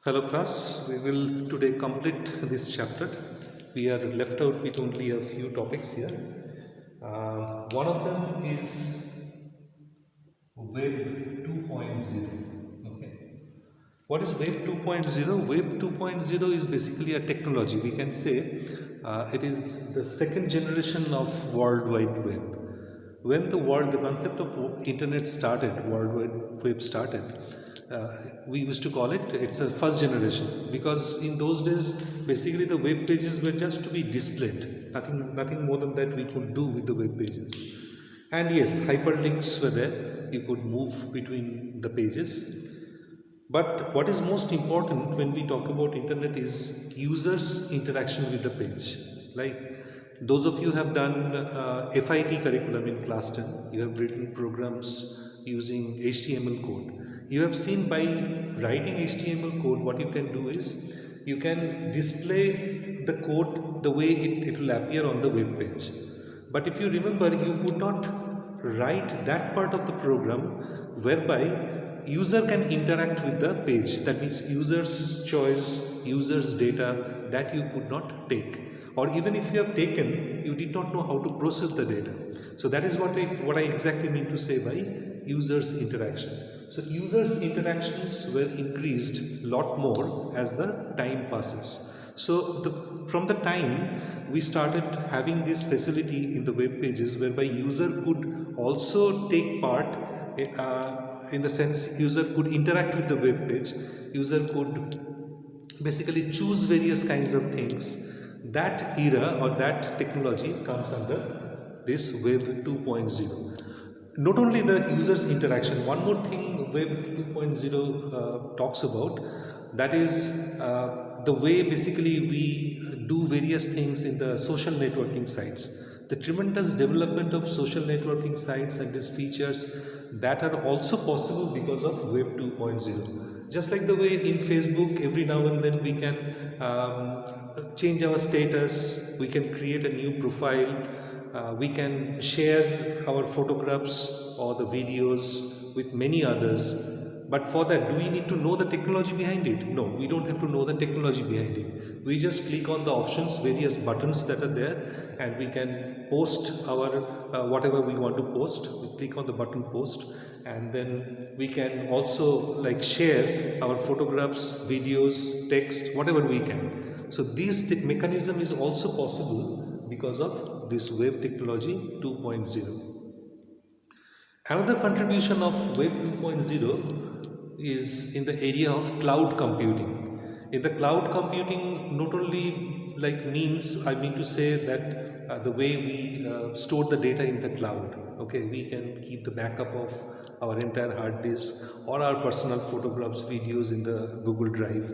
Hello class, we will today complete this chapter. We are left out with only a few topics here. One of them is Web 2.0. Okay. What is Web 2.0? Web 2.0 is basically a technology. We can say it is the second generation of World Wide Web. When the concept of internet started, World Wide Web started, we used to call it's a first generation, because in those days basically the web pages were just to be displayed, nothing more than that we could do with the web pages. And yes, hyperlinks were there, you could move between the pages. But what is most important when we talk about internet is users interaction with the page. Like those of you have done FIT curriculum in class 10, you have written programs using HTML code. You have seen by writing HTML code, what you can do is you can display the code the way it will appear on the web page. But if you remember, you could not write that part of the program whereby user can interact with the page. That means user's choice, user's data, that you could not take. Or even if you have taken, you did not know how to process the data. So that is what I exactly mean to say by user's interaction. So users' interactions were increased a lot more as the time passes. So from the time we started having this facility in the web pages whereby user could also take part, in the sense user could interact with the web page, user could basically choose various kinds of things. That era or that technology comes under this Web 2.0. Not only the user's interaction, one more thing Web 2.0 talks about, that is the way basically we do various things in the social networking sites. The tremendous development of social networking sites and these features that are also possible because of Web 2.0. Just like the way in Facebook, every now and then we can change our status, we can create a new profile, we can share our photographs or the videos with many others. But for that, do we need to know the technology behind it? No, we don't have to know the technology behind it. We just click on the options, various buttons that are there, and we can post our whatever we want to post. We click on the button post, and then we can also like share our photographs, videos, text, whatever we can. So this mechanism is also possible because of this web technology 2.0. Another contribution of Web 2.0 is in the area of cloud computing. In the cloud computing, not only like means, I mean to say that the way we store the data in the cloud. Okay, we can keep the backup of our entire hard disk or our personal photographs, videos in the Google Drive.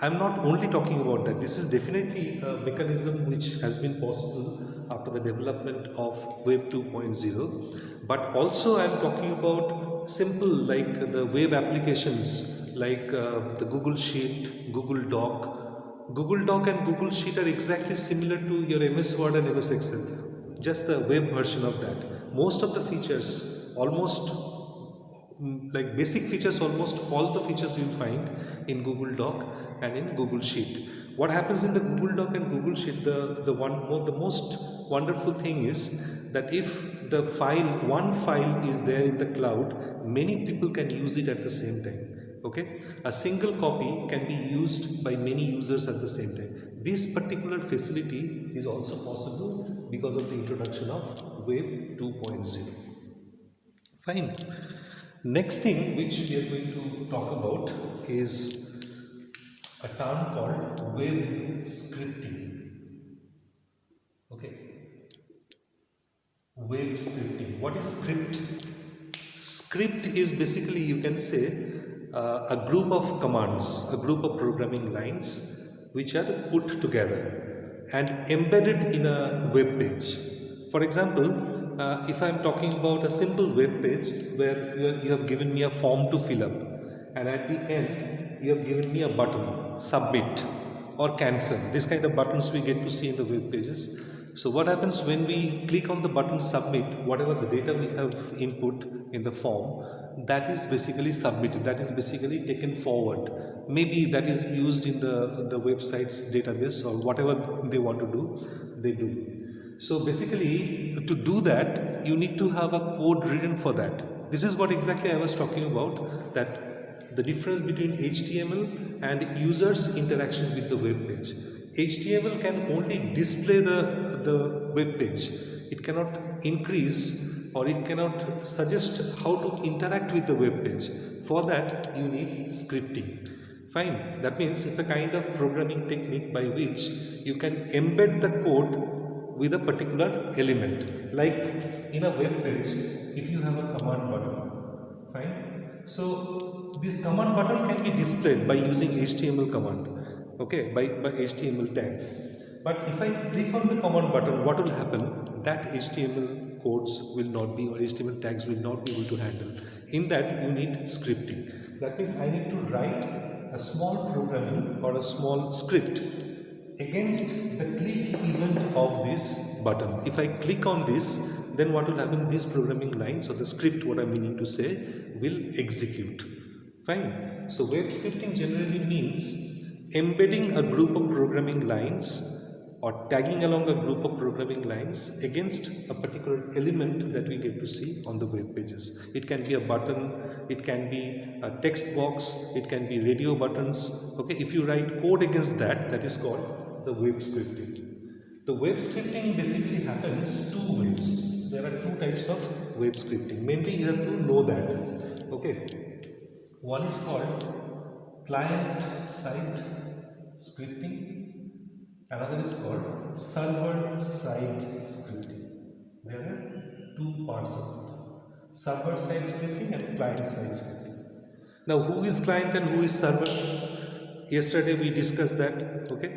I'm not only talking about that. This is definitely a mechanism which has been possible after the development of Web 2.0. But also I'm talking about simple like the web applications like the Google Sheet, Google Doc. Google Doc and Google Sheet are exactly similar to your MS Word and MS Excel. Just the web version of that. Most of the features, almost like basic features, almost all the features you'll find in Google Doc and in Google Sheet. What happens in the Google Doc and Google Sheet, the most wonderful thing is that if the one file is there in the cloud, many people can use it at the same time. Okay, a single copy can be used by many users at the same time. This particular facility is also possible because of the introduction of Web 2.0. Fine. Next thing which we are going to talk about is a term called web scripting. Okay. Web scripting. What is script? Script is basically, you can say, a group of commands, a group of programming lines which are put together and embedded in a web page. For example, if I am talking about a simple web page where you have given me a form to fill up, and at the end you have given me a button, submit or cancel. This kind of buttons we get to see in the web pages. So what happens when we click on the button submit, whatever the data we have input in the form, that is basically submitted, that is basically taken forward. Maybe that is used in the website's database or whatever they want to do, they do. So basically to do that, you need to have a code written for that. This is what exactly I was talking about, that the difference between HTML and users' interaction with the web page. HTML can only display the web page. It cannot increase or it cannot suggest how to interact with the web page. For that, you need scripting. Fine. That means it's a kind of programming technique by which you can embed the code with a particular element. Like in a web page, if you have a command button, fine. So this command button can be displayed by using HTML command. Okay, by HTML tags. But if I click on the command button, what will happen? That HTML codes will not be, or HTML tags will not be able to handle. In that, you need scripting. That means I need to write a small programming or a small script against the click event of this button. If I click on this, then what will happen? These programming lines or the script, what I'm meaning to say, will execute. Fine. So web scripting generally means embedding a group of programming lines or tagging along a group of programming lines against a particular element that we get to see on the web pages. It can be a button, it can be a text box, it can be radio buttons. Okay, if you write code against that, that is called the web scripting. The web scripting basically happens two ways. There are two types of web scripting. Mainly you have to know that. Okay, one is called client-side scripting, another is called server-side scripting. There are two parts of it, server-side scripting and client-side scripting. Now, who is client and who is server? Yesterday we discussed that, okay,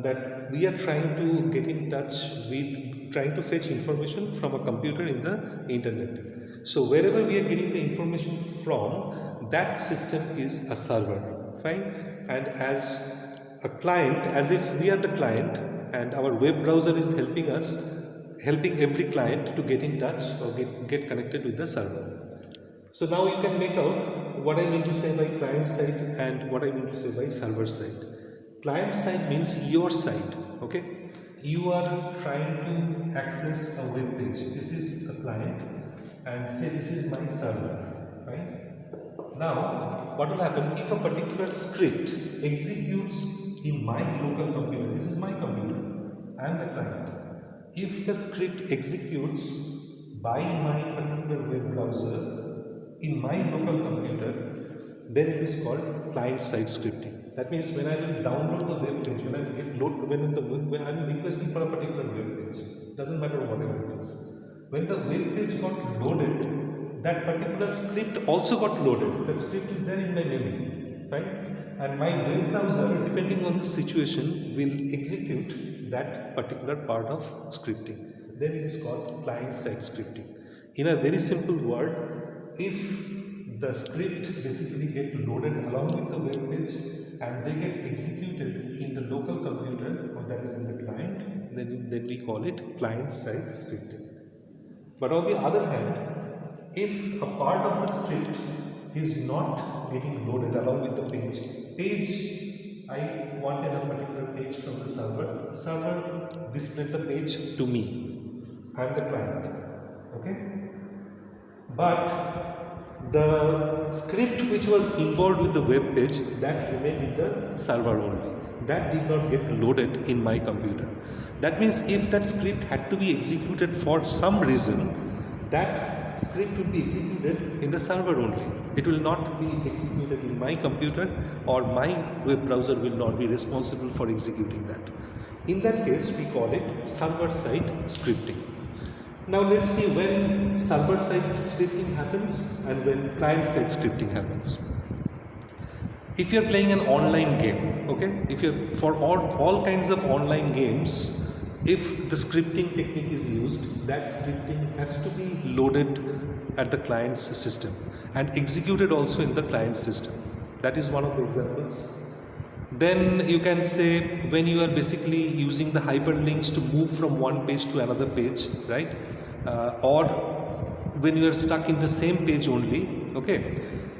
that we are trying to get in touch with, trying to fetch information from a computer in the internet. So wherever we are getting the information from, that system is a server, fine. And as a client, as if we are the client and our web browser is helping us, helping every client to get in touch or get connected with the server. So now you can make out what I mean to say by client side and what I mean to say by server side. Client side means your side, okay? You are trying to access a web page. This is the client and say this is my server, right? Now, what will happen if a particular script executes in my local computer? This is my computer, I am the client. If the script executes by my particular web browser in my local computer, then it is called client-side scripting. That means when I will download the web page, when I will get load, when I am requesting for a particular web page, doesn't matter whatever it is. When the web page got loaded, that particular script also got loaded. That script is there in my memory, right? And my web browser, depending on the situation, will execute that particular part of scripting. Then it is called client-side scripting. In a very simple word, if the script basically get loaded along with the web page and they get executed in the local computer, or that is in the client, then we call it client-side scripting. But on the other hand, if a part of the script is not getting loaded along with the page, I wanted a particular page from the server displayed the page to me, I am the client, okay? But the script which was involved with the web page, that remained in the server only. That did not get loaded in my computer. That means if that script had to be executed for some reason, that script will be executed in the server only. It will not be executed in my computer, or my web browser will not be responsible for executing that. In that case, we call it server-side scripting. Now let's see when server-side scripting happens and when client-side scripting happens. If you are playing an online game, okay, if you for all kinds of online games, if the scripting technique is used, that scripting has to be loaded at the client's system and executed also in the client system. That is one of the examples. Then you can say when you are basically using the hyperlinks to move from one page to another page, right? Or when you are stuck in the same page only, okay?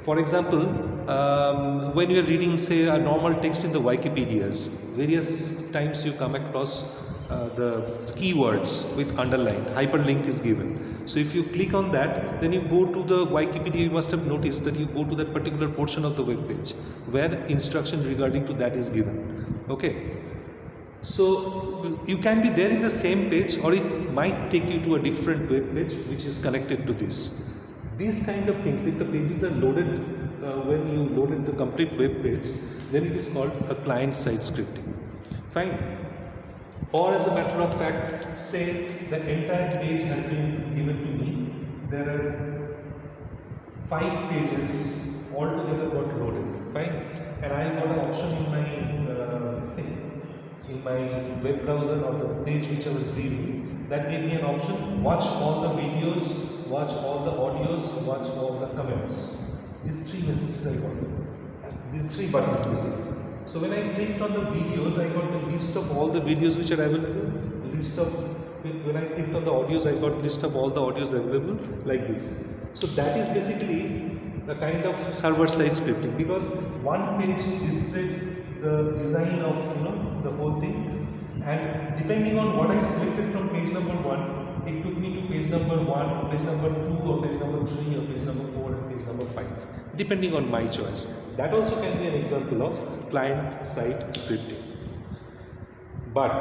For example, when you are reading, say, a normal text in the Wikipedias, various times you come across the keywords with underlined, hyperlink is given. So if you click on that, then you go to the Wikipedia, you must have noticed that you go to that particular portion of the web page where instruction regarding to that is given. Okay. So you can be there in the same page, or it might take you to a different web page which is connected to this. These kind of things, if the pages are loaded, when you loaded the complete web page, then it is called a client-side scripting. Fine. Or as a matter of fact, say the entire page has been given to me. There are 5 pages altogether got loaded. Fine. And I got an option in my in my web browser or the page which I was viewing. That gave me an option: watch all the videos, watch all the audios, watch all the comments. These 3 messages I got. These 3 buttons basically. So when I clicked on the videos, I got the list of all the videos which are available. When I clicked on the audios, I got list of all the audios available like this. So that is basically a kind of server-side scripting, because one page displayed the design of the whole thing, and depending on what I selected from page number 1, it took me to page number 1, page number 2, or page number 3, or page number 4, and page number 5, depending on my choice. That also can be an example of client-side scripting. But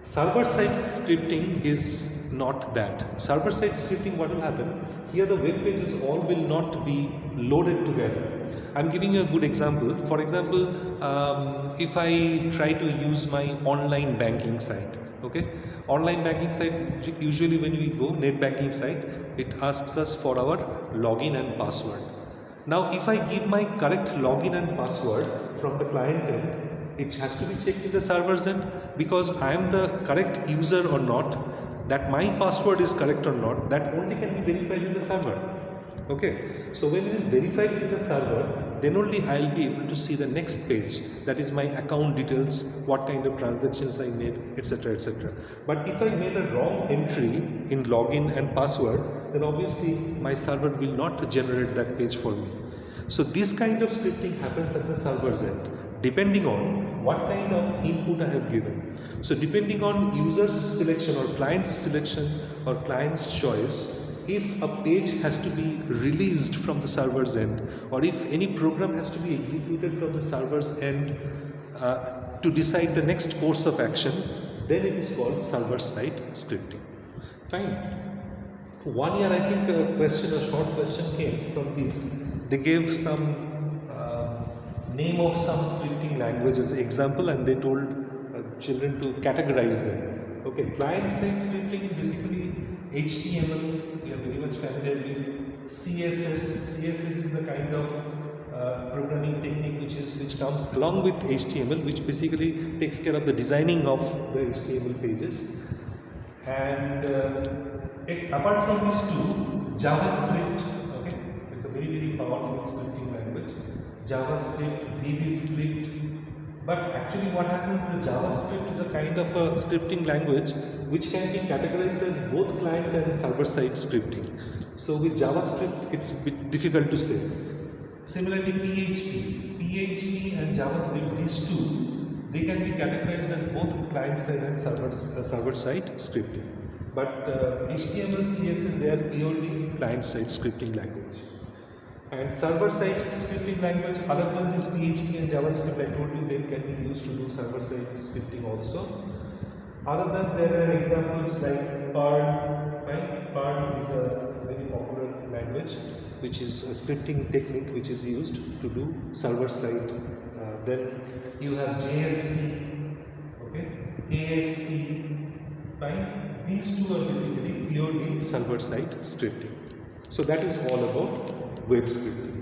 server-side scripting is not that. Server-side scripting, what will happen? Here the web pages all will not be loaded together. I'm giving you a good example. For example, if I try to use my online banking site, okay? Online banking site, usually when we go net banking site, it asks us for our login and password. Now, if I give my correct login and password from the client end, it has to be checked in the server's end, because I am the correct user or not, that my password is correct or not, that only can be verified in the server. Okay, so when it is verified in the server, then only I will be able to see the next page, that is my account details, what kind of transactions I made, etc, etc. But if I made a wrong entry in login and password, then obviously my server will not generate that page for me. So this kind of scripting happens at the server's end, depending on what kind of input I have given. So depending on user's selection or client's selection or client's choice, if a page has to be released from the server's end, or if any program has to be executed from the server's end to decide the next course of action, then it is called server-side scripting. Fine. One year, I think a short question came from this. They gave some name of some scripting language as an example, and they told children to categorize them. Okay, client-side scripting, basically HTML, we are very much familiar with. CSS is a kind of programming technique which comes along with HTML, which basically takes care of the designing of the HTML pages. And apart from these two, JavaScript, okay, it's a very, very powerful scripting language. JavaScript, VBScript. But actually what happens, the JavaScript is a kind of a scripting language which can be categorized as both client and server-side scripting. So with JavaScript, it's a bit difficult to say. Similarly, PHP and JavaScript, these two, they can be categorized as both client-side and server-side scripting. But HTML, CSS, they are purely client-side scripting language. And server-side scripting language, other than this PHP and JavaScript, I told you, they can be used to do server-side scripting also. Other than there are examples like Perl. Right? Perl is a very popular language, which is a scripting technique which is used to do server-side. Then you have JSP, okay, ASP. Fine. These two are basically purely server-side scripting. So that is all about web scripting.